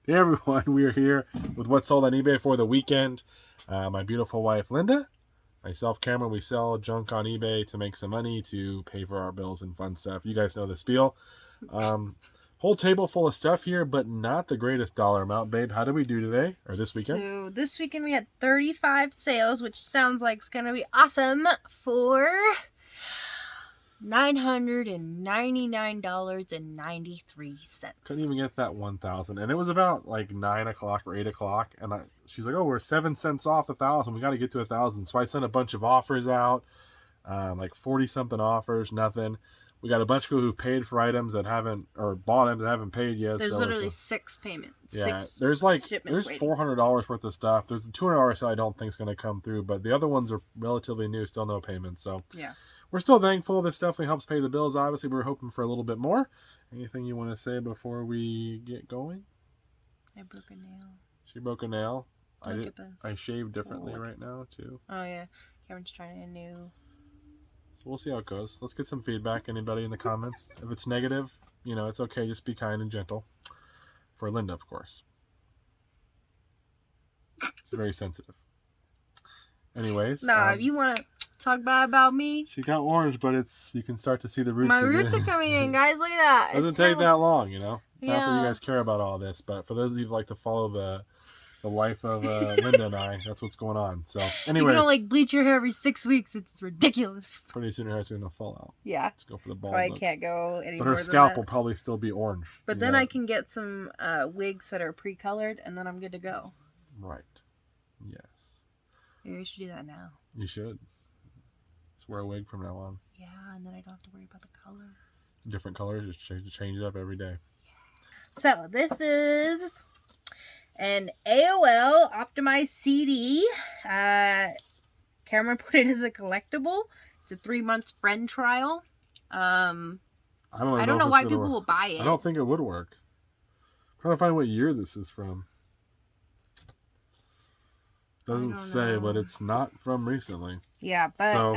Hey everyone, we are here with What Sold on eBay for the weekend. My beautiful wife Linda, myself Cameron, we sell junk on eBay to make some money to pay for our bills and fun stuff. You guys know the spiel. Whole table full of stuff here, but not the greatest dollar amount. Babe, how did we do today or this weekend? So this weekend we had 35 sales, which sounds like it's going to be awesome, for $999.93. Couldn't even get that 1,000, and it was about like 9 o'clock or 8 o'clock, and she's like, "Oh, we're 7 cents off 1,000. We got to get to 1,000." So I sent a bunch of offers out, like 40 something offers, nothing. We got a bunch of people who paid for items that haven't, or bought items that haven't paid yet. There's literally 6 payments. Yeah, 6 there's waiting. $400 worth of stuff. There's a $200 sale I don't think is going to come through, but the other ones are relatively new, still no payments. So yeah, we're still thankful. This definitely helps pay the bills. Obviously, we're hoping for a little bit more. Anything you want to say before we get going? I broke a nail. She broke a nail. Look at this. I shaved differently right now too. Oh yeah, Cameron's trying a new. So we'll see how it goes. Let's get some feedback. Anybody in the comments? If it's negative, it's okay. Just be kind and gentle. For Linda, of course. It's very sensitive. Anyways. If you want to talk bad about me. She got orange, but you can start to see the roots. My roots are coming in, guys. Look at that. It doesn't take that long, Not that you guys care about all this, but for those of you who like to follow the life of Linda and I, that's what's going on. So, anyways. You don't bleach your hair every 6 weeks. It's ridiculous. Pretty soon her hair's going to fall out. Yeah. Let's go for the bald So I look. can't go anymore. But her scalp will probably still be orange. But then I can get some wigs that are pre-colored, and then I'm good to go. Right. Yes. Maybe we should do that now. You should. Just wear a wig from now on. Yeah, and then I don't have to worry about the color. Different colors, just change it up every day. So this is an AOL optimized CD. Cameron put it as a collectible. It's a 3-month friend trial. I don't know why people will buy it. I don't think it would work. I'm trying to find what year this is from. Doesn't say, but it's not from recently. Yeah, but so,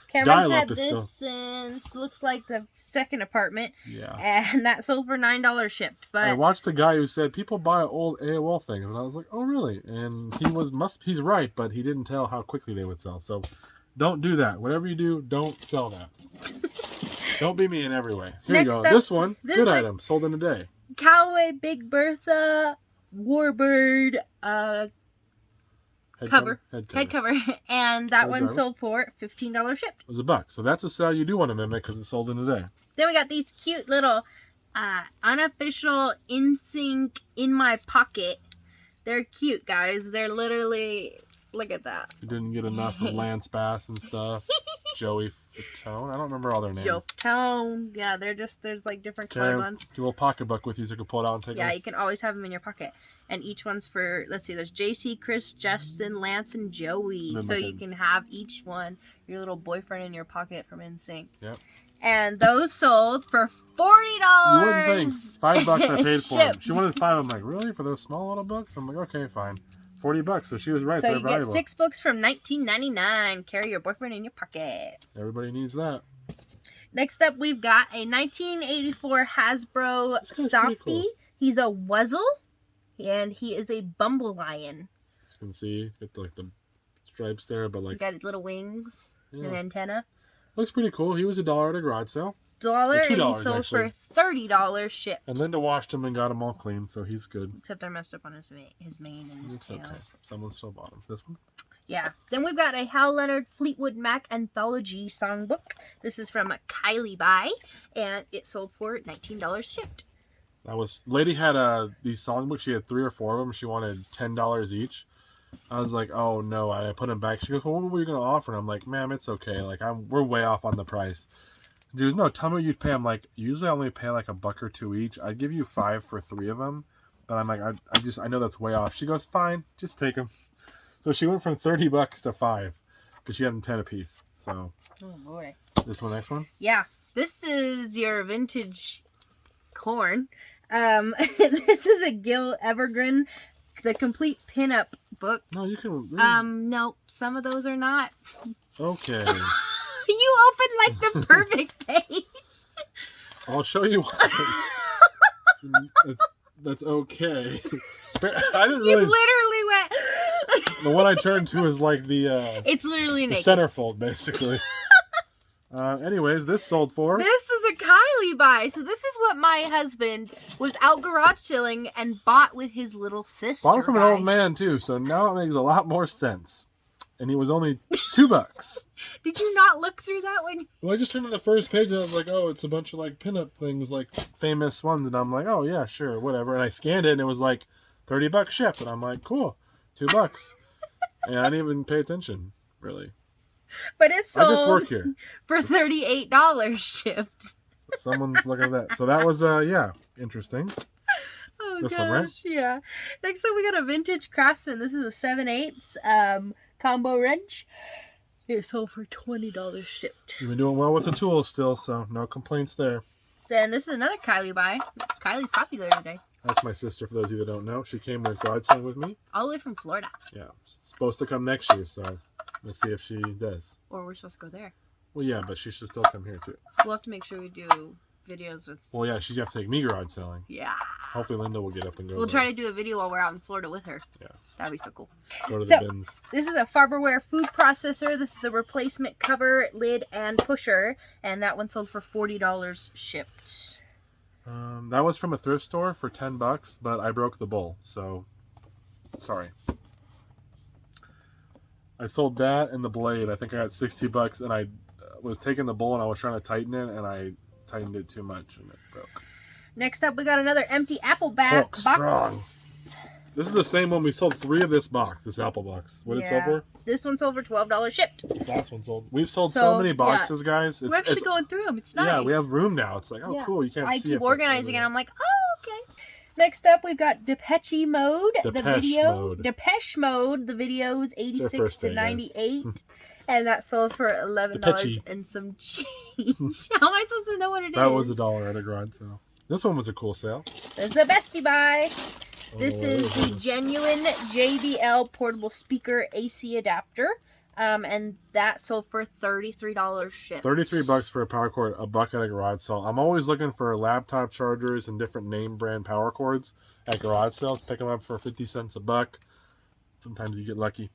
Cameron's had this since looks like the second apartment. Yeah. And that sold for $9 shipped. But I watched a guy who said people buy old AOL things, and I was like, oh really? And he's right, but he didn't tell how quickly they would sell. So don't do that. Whatever you do, don't sell that. Don't be me in every way. Here you go. This one, good item, sold in a day. Callaway Big Bertha Warbird head cover. And that one sold for $15 shipped. It was $1. So that's a sale you do want to mimic because it's sold in a day. Then we got these cute little unofficial InSync in my pocket. They're cute, guys. They're literally, look at that. You didn't get enough of Lance Bass and stuff. Joey Fatone. I don't remember all their names. Joe Fatone. Yeah, there's different colored ones. Do a little pocketbook with you so you can pull it out and take them. Yeah, you can always have them in your pocket. And each one's for, let's see, there's JC, Chris, Justin, Lance, and Joey. So you can have each one, your little boyfriend in your pocket from InSync. Yep. And those sold for $40. You wouldn't think. $5 I paid for them. She wanted 5. I'm like, really? For those small little books? I'm like, okay, fine. $40. So she was right. So they're you valuable. get 6 books from $19.99. Carry your boyfriend in your pocket. Everybody needs that. Next up, we've got a 1984 Hasbro Softie. Cool. He's a Wuzzle, and he is a Bumble Lion. As you can see, get the stripes there, but he got little wings and an antenna. Looks pretty cool. He was $1 at a garage sale. $1, and he sold for $30 shipped. And Linda washed him and got him all clean, so he's good. Except I messed up on his mane and his tail. It's okay. Someone still bought him. This one? Yeah. Then we've got a Hal Leonard Fleetwood Mac Anthology songbook. This is from Kylie Bye, and it sold for $19 shipped. Lady had these songbooks. She had 3 or 4 of them. She wanted $10 each. I was like, oh no. I put them back. She goes, well, what were you going to offer? And I'm like, ma'am, it's okay. We're way off on the price. She goes, no, tell me what you'd pay. I'm like, usually I only pay $1 or $2 each. I'd give you $5 for 3 of them. But I'm like, I know that's way off. She goes, fine, just take them. So she went from $30 to $5 because she had them 10 apiece. So, oh boy. This one, next one? Yeah. This is your vintage corn. This is a Gil Evergreen, the complete pinup book. No, you can read. No, some of those are not. Okay. You opened the perfect page. I'll show you what. that's okay. I didn't You really. literally went. The one I turned to is like the It's literally the naked. centerfold, basically. Anyways, this sold for. This is a Kylie buy. So this is what my husband was out garage selling and bought with his little sister. Bought it from an old man too, so now it makes a lot more sense. And he was only $2. Did you not look through that one? Well, I just turned to the first page and I was like, oh, it's a bunch of like pinup things, like famous ones, and I'm like, oh yeah, sure, whatever. And I scanned it and it was like $30 shipped, and I'm like, cool, $2. And I didn't even pay attention, really. But it's sold I just work here for $38 shipped. So someone's looking at that. So that was yeah, interesting. Oh This gosh, one, right? yeah. Next up we got a vintage Craftsman. This is a 7/8 combo wrench. It sold for $20 shipped. You've been doing well with the tools still, so no complaints there. Then this is another Kylie buy. Kylie's popular today. That's my sister, for those of you that don't know. She came with garage with me. All the way from Florida. Yeah, she's supposed to come next year, so we'll see if she does. Or we're supposed to go there. Well, yeah, but she should still come here too. We'll have to make sure we do videos with... Well, yeah, she's have to take me garage selling. Yeah. Hopefully Linda will get up and go. We'll try to do a video while we're out in Florida with her. Yeah. That'd be so cool. Go to the bins. This is a Farberware food processor. This is the replacement cover, lid, and pusher. And that one sold for $40 shipped. That was from a thrift store for $10, but I broke the bowl, so sorry. I sold that and the blade. I think I got $60, and I was taking the bowl and I was trying to tighten it, and I tightened it too much and it broke. Next up, we got another empty apple Hulk box. strong. This is the same one. We sold 3 of this box, this apple box. What did it sell for? This one sold for $12 shipped. Last one sold. We've sold so many boxes, guys. We're actually going through them. It's nice. Yeah, we have room now. It's like, oh, cool. You can't see it. I keep organizing and I'm like, oh, okay. Next up, we've got Depeche Mode. Depeche Mode. The video is 86 to 98. And that sold for $11 and some change. How am I supposed to know what it is? That was $1 at a garage sale. This one was a cool sale. This is the bestie buy. This is the genuine JBL portable speaker AC adapter. And that sold for $33 shipped. $33 for a power cord, $1 at a garage sale. I'm always looking for laptop chargers and different name brand power cords at garage sales. Pick them up for 50 cents a buck. Sometimes you get lucky.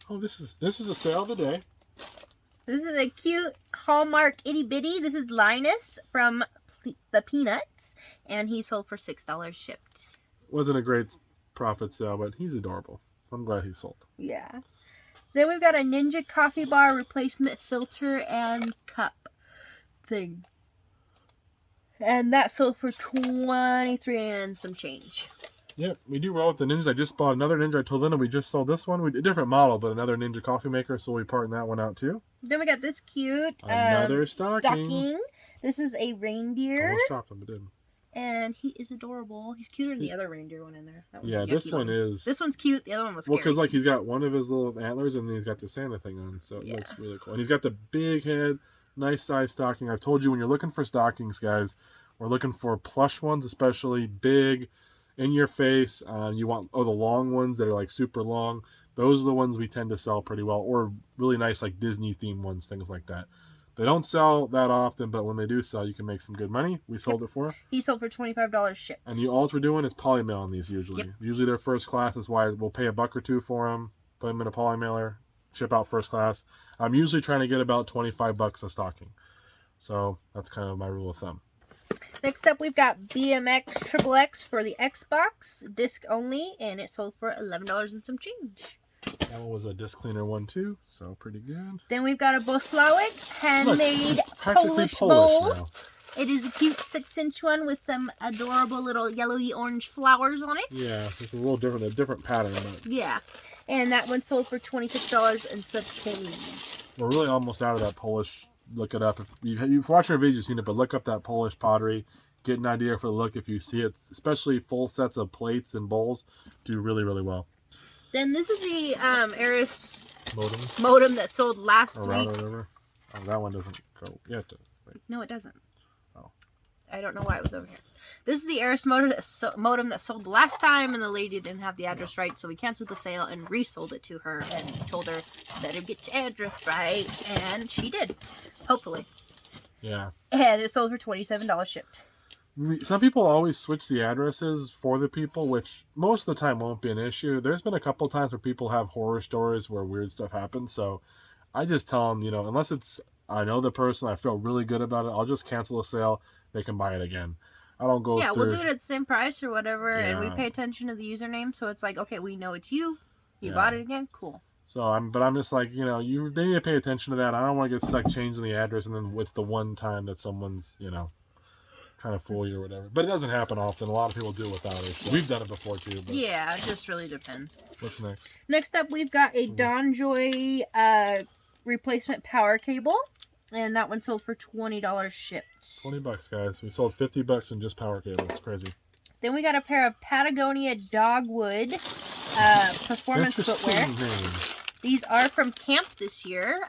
Oh, this is the sale of the day. This is a cute Hallmark itty bitty. This is Linus from the Peanuts, and he sold for $6 shipped. Wasn't a great profit sale, but he's adorable. I'm glad he sold. Yeah. Then we've got a Ninja coffee bar replacement filter and cup thing. And that sold for $23 and some change. Yep, we do well with the Ninjas. I just bought another Ninja. I told Linda we just sold this one. We did a different model, but another Ninja coffee maker, so we parting that one out too. Then we got this cute another stocking. This is a reindeer. Almost dropped him, but didn't. And he is adorable. He's cuter than the other reindeer one in there. Yeah, this one is. This one's cute. The other one was scary. Well, because like he's got one of his little antlers, and then he's got the Santa thing on, so it looks really cool. And he's got the big head, nice size stocking. I've told you when you're looking for stockings, guys, we're looking for plush ones, especially big, in your face. You want the long ones that are like super long. Those are the ones we tend to sell pretty well, or really nice like Disney themed ones, things like that. They don't sell that often, but when they do sell, you can make some good money. We sold it for. He sold for $25 shipped. And all we're doing is poly mailing these usually. Yep. Usually they're first class. That's why we'll pay $1 or $2 for them, put them in a poly mailer, ship out first class. I'm usually trying to get about $25 a stocking. So that's kind of my rule of thumb. Next up, we've got BMX XXX for the Xbox, disc only, and it sold for $11 and some change. That one was a disc cleaner one too, so pretty good. Then we've got a Boslawik handmade Polish bowl. Now. It is a cute 6-inch one with some adorable little yellowy orange flowers on it. Yeah, it's a little different, a different pattern. But... Yeah, and that one sold for $26 and some change. We're really almost out of that Polish. Look it up. If you've watched our videos, you've seen it, but look up that Polish pottery. Get an idea for the look if you see it. Especially full sets of plates and bowls do really, really well. Then this is the Aris modem that sold last week. Oh, that one doesn't go. You have to wait. No, it doesn't. Oh. I don't know why it was over here. This is the Aris modem that sold last time, and the lady didn't have the address right, so we canceled the sale and resold it to her and told her, better get your address right, and she did. Hopefully. Yeah. And it sold for $27 shipped. Some people always switch the addresses for the people, which most of the time won't be an issue. There's been a couple of times where people have horror stories where weird stuff happens. So I just tell them, unless I know the person, I feel really good about it, I'll just cancel the sale. They can buy it again. I don't go through. We'll do it at the same price or whatever, yeah. And we pay attention to the username. So it's like, okay, we know it's you. You bought it again? Cool. So I'm just like, they need to pay attention to that. I don't want to get stuck changing the address and then it's the one time that someone's, trying to fool you or whatever. But it doesn't happen often. A lot of people do it without it. We've done it before too. But... yeah, it just really depends. What's next? Next up, we've got a DonJoy replacement power cable. And that one sold for $20 shipped. $20, guys. We sold $50 in just power cables. Crazy. Then we got a pair of Patagonia Dogwood performance footwear. Name. These are from camp this year.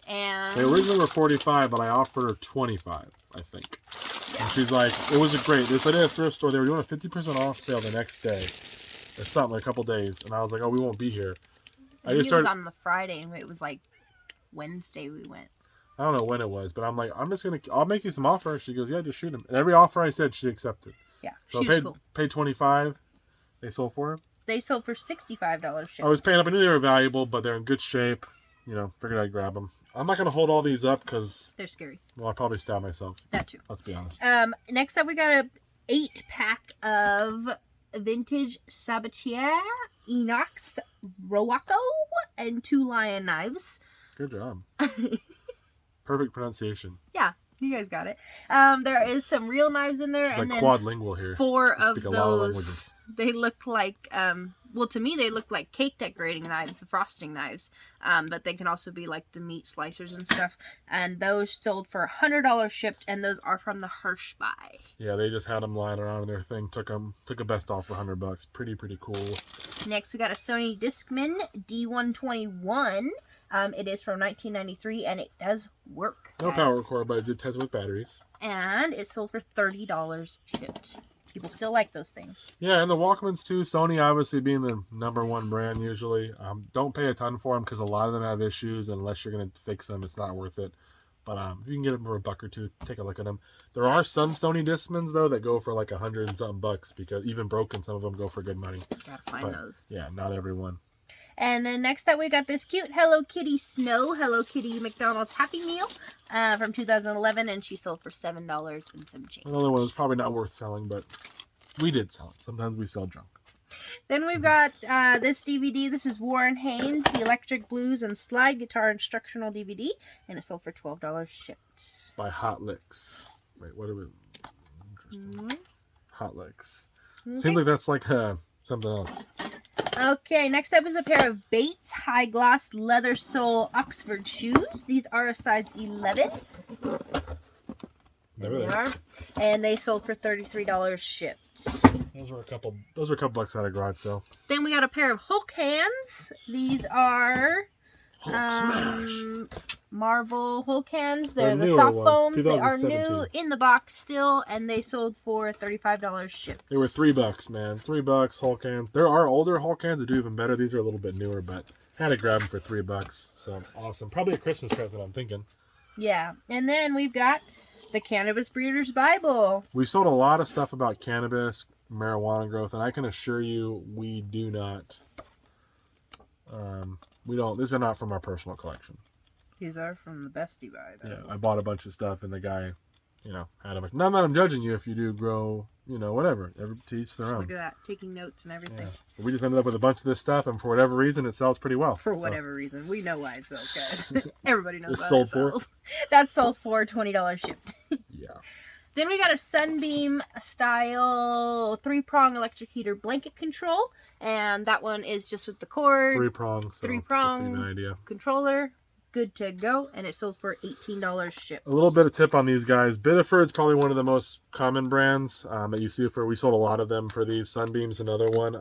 And they originally were $45, but I offered her $25, I think. Yeah. And she's like, it was a great. They said at a thrift store they were doing a 50% off sale the next day, or something, a couple days. And I was like, oh, we won't be here. And I just started. It was on the Friday, and it was like Wednesday we went. I don't know when it was, but I'm like, I'll make you some offers. She goes, yeah, just shoot them. And every offer I said, she accepted. Yeah. So I paid $25. They sold for it. They sold for $65 shipped. I was paying up. I knew they were valuable, but they're in good shape. Figured I'd grab them. I'm not going to hold all these up because they're scary. Well, I'll probably stab myself. That too. Let's be honest. Next up, we got a 8-pack of vintage Sabatier Inox Roaco and 2 lion knives. Good job. Perfect pronunciation. Yeah. You guys got it. There is some real knives in there. She's and like quadlingual here. 4 of those. They look like, to me, they look like cake decorating knives, the frosting knives. But they can also be like the meat slicers and stuff. And those sold for $100 shipped, and those are from the Hirsch buy. Yeah, they just had them lying around in their thing. Took a best off for $100. Pretty cool. Next, we got a Sony Discman D121. It is from 1993, and it does work. No power cord, but it did test with batteries. And it sold for $30 shipped. People still like those things. Yeah, and the Walkmans too. Sony obviously being the #1 brand usually. Don't pay a ton for them because a lot of them have issues. And unless you're going to fix them, it's not worth it. But if you can get them for a buck or two, take a look at them. There are some Sony Discmans though that go for like $100 and something bucks because even broken, some of them go for good money. Gotta find those. Yeah, not everyone. And then next up, we got this cute Hello Kitty Snow, Hello Kitty McDonald's Happy Meal from 2011, and she sold for $7 and some change. Another one was probably not worth selling, but we did sell it. Sometimes we sell junk. Then we've got this DVD. This is Warren Haynes, the Electric Blues and Slide Guitar Instructional DVD, and it sold for $12 shipped. By Hot Licks. Wait, what are we? Interesting. Hot Licks. Okay. Seems like that's like something else. Okay, next up is a pair of Bates high gloss leather sole Oxford shoes. These are a size 11. There they are. And they sold for $33 shipped. Those were a couple bucks at a garage sale. Then we got a pair of Hulk hands. These are Smash. Marvel Hulk hands. They're the soft foams. They are new in the box still, and they sold for $35 shipped. They were $3, man. $3 Hulk hands. There are older Hulk hands that do even better. These are a little bit newer, but I had to grab them for $3. So awesome. Probably a Christmas present, I'm thinking. Yeah, and then we've got the Cannabis Breeder's Bible. We sold a lot of stuff about cannabis, marijuana growth, and I can assure you we do not. These are not from our personal collection. These are from the Bestie Buy, though. Yeah, I bought a bunch of stuff, and the guy, had a bunch. Not that I'm judging you if you do grow, whatever. To each their own. Look at that, taking notes and everything. Yeah. We just ended up with a bunch of this stuff, and for whatever reason, it sells pretty well. For whatever reason. We know why it sells, guys. Everybody knows why it sells. That sells for $20 shipped. Yeah. Then we got a Sunbeam style 3-prong electric heater blanket control. And that one is just with the cord. 3-prong. So 3-prong controller. Good to go. And it sold for $18 shipped. A little bit of tip on these guys. Biddeford's probably one of the most common brands that you see. We sold a lot of them for these. Sunbeam's another one.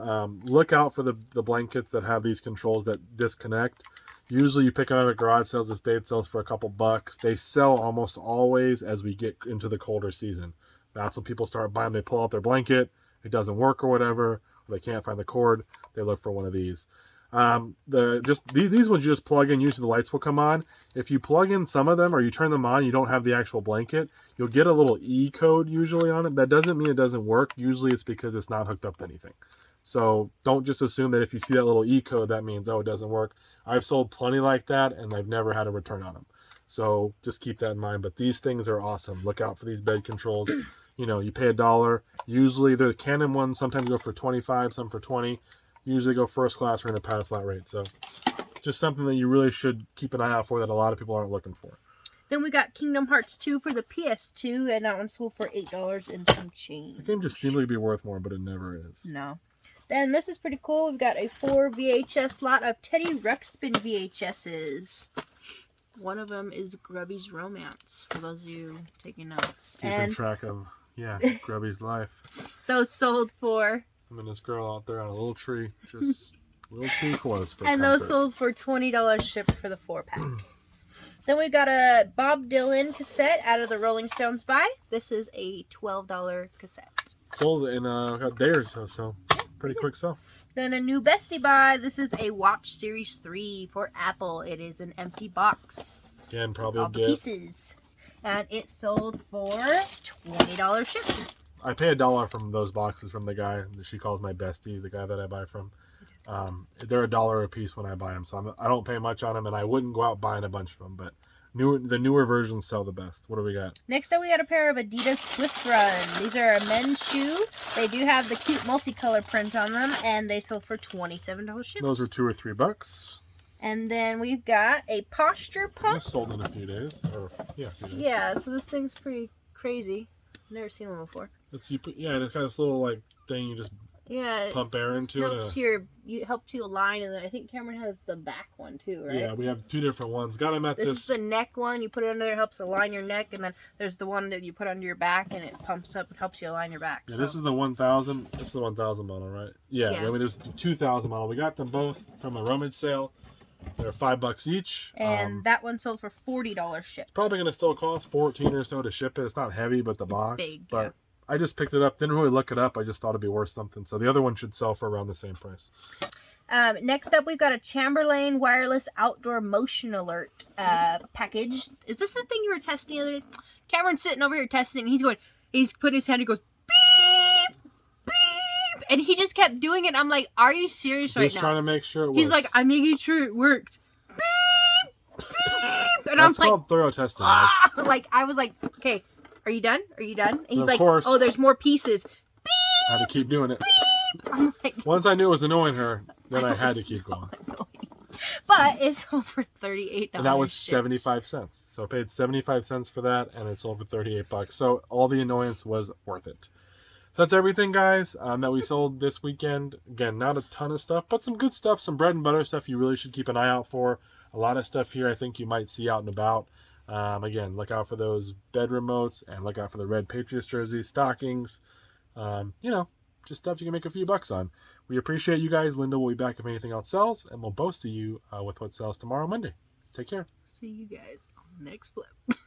Look out for the blankets that have these controls that disconnect. Usually you pick them up at garage sales. The state sells for a couple bucks. They sell almost always as we get into the colder season. That's when people start buying. They pull out their blanket. It doesn't work or whatever. Or they can't find the cord. They look for one of these. These ones you just plug in, usually the lights will come on. If you plug in some of them or you turn them on, you don't have the actual blanket, you'll get a little E code usually on it. That doesn't mean it doesn't work. Usually it's because it's not hooked up to anything. So don't just assume that if you see that little E code, that means, oh, it doesn't work. I've sold plenty like that, and I've never had a return on them. So just keep that in mind. But these things are awesome. Look out for these bed controls. You know, you pay $1. Usually the Canon ones sometimes go for 25, some for 20. Usually go first class or in a padded flat rate. So just something that you really should keep an eye out for that a lot of people aren't looking for. Then we got Kingdom Hearts 2 for the PS2, and that one sold for $8 and some change. The game just seems to be worth more, but it never is. No. Then this is pretty cool. We've got a 4 VHS lot of Teddy Ruxpin VHSs. One of them is Grubby's Romance, for those of you taking notes. Keeping track of, Grubby's life. Those sold for... I mean, this girl out there on a little tree, just a little too close for and comfort. those sold for $20 shipped for the 4-pack. Then we got a Bob Dylan cassette out of the Rolling Stones buy. This is a $12 cassette. Sold in a day or so pretty quick sell. Then a new bestie buy. This is a Watch Series 3 for Apple. It is an empty box. Again, probably all the pieces. And it sold for $20 shipped. I pay $1 from those boxes from the guy she calls my bestie, the guy that I buy from. They're $1 a piece when I buy them, so I don't pay much on them, and I wouldn't go out buying a bunch of them. But the newer versions sell the best. What do we got? Next up, we got a pair of Adidas Swift Run. These are a men's shoe. They do have the cute multicolor print on them, and they sold for $27 shipped. Those are $2 or $3. And then we've got a Posture Pump. This sold in a few days. Yeah, so this thing's pretty crazy. I've never seen one before. It's got this little thing you just pump air into. It helps you align, and I think Cameron has the back one too, right? Yeah, we have two different ones. Got them at this. This is the neck one. You put it under there, helps align your neck, and then there's the one that you put under your back, and it pumps up and helps you align your back. Yeah, so. This is the 1000. This is the 1000 model, right? Yeah. I mean, there's the 2000 model. We got them both from a rummage sale. They're $5 each. And that one sold for $40 shipped. It's probably going to still cost $14 or so to ship it. It's not heavy, but the box. Big, but I just picked it up. Didn't really look it up. I just thought it'd be worth something. So the other one should sell for around the same price. Next up, we've got a Chamberlain wireless outdoor motion alert package. Is this the thing you were testing the other day? Cameron's sitting over here testing, and he's put his hand, he goes, beep, beep, and he just kept doing it. I'm like, are you serious right now? Just trying to make sure it works. He's like, I'm making sure it works. Beep, beep. And That's called thorough testing. I was like, okay, are you done? Are you done? And he's like, course, oh, there's more pieces. Beep, I had to keep doing it. I'm like, once I knew it was annoying her, then I had to keep going. But it sold for $38. And that was 75 cents. So I paid 75 cents for that, and it sold for $38. So all the annoyance was worth it. So that's everything, guys, that we sold this weekend. Again, not a ton of stuff, but some good stuff, some bread and butter stuff you really should keep an eye out for. A lot of stuff here I think you might see out and about. Again, look out for those bed remotes, and look out for the red Patriots jerseys, stockings, just stuff you can make a few bucks on. We appreciate you guys. Linda will be back if anything else sells, and we'll both see you with what sells tomorrow, Monday. Take care. See you guys on the next flip.